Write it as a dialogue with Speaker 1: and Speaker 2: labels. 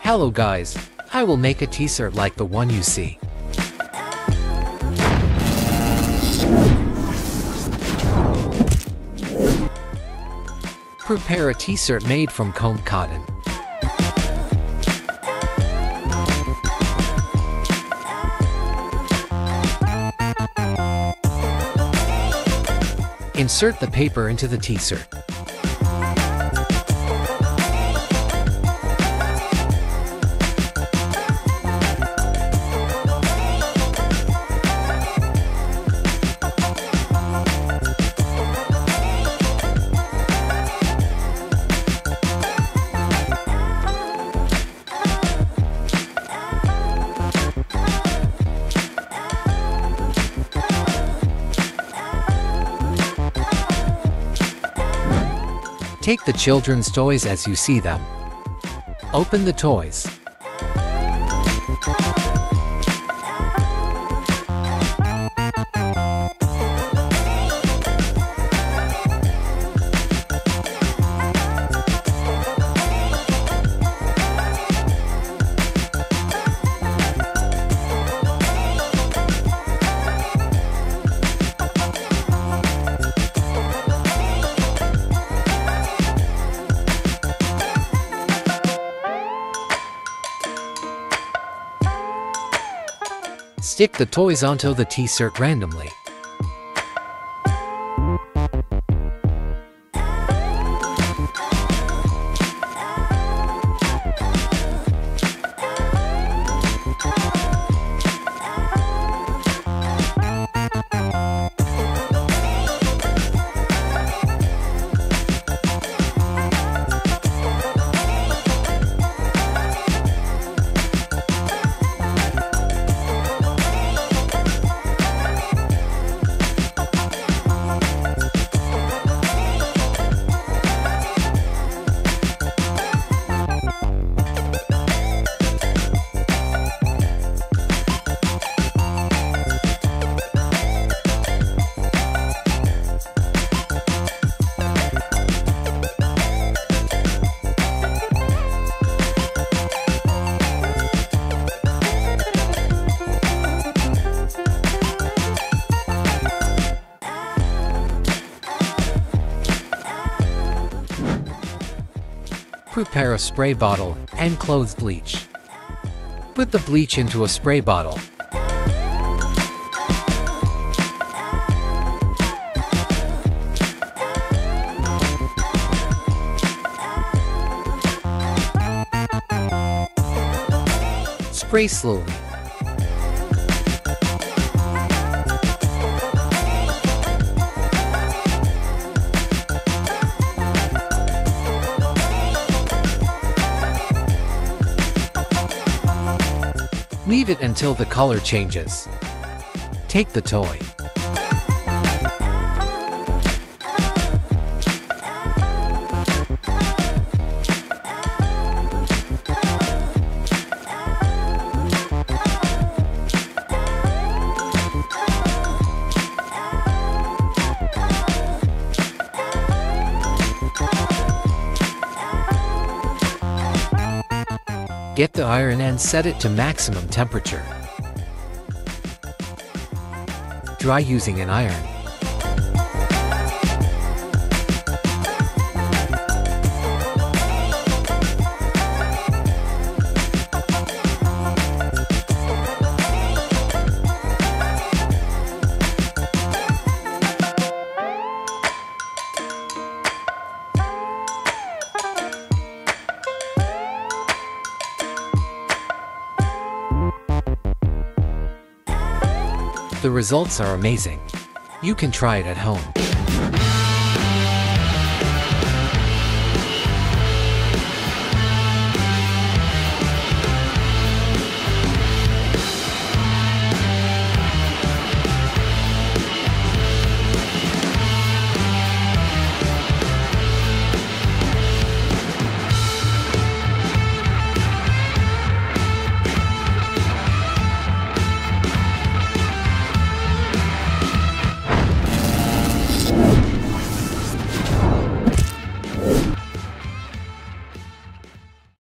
Speaker 1: Hello guys, I will make a t-shirt like the one you see. Prepare a t-shirt made from combed cotton. Insert the paper into the t-shirt. Take the children's toys as you see them. Open the toys. Stick the toys onto the t-shirt randomly. Prepare a spray bottle and clothes bleach. Put the bleach into a spray bottle. Spray slowly. Leave it until the color changes. Take the toy. Get the iron and set it to maximum temperature. Dry using an iron. The results are amazing. You can try it at home.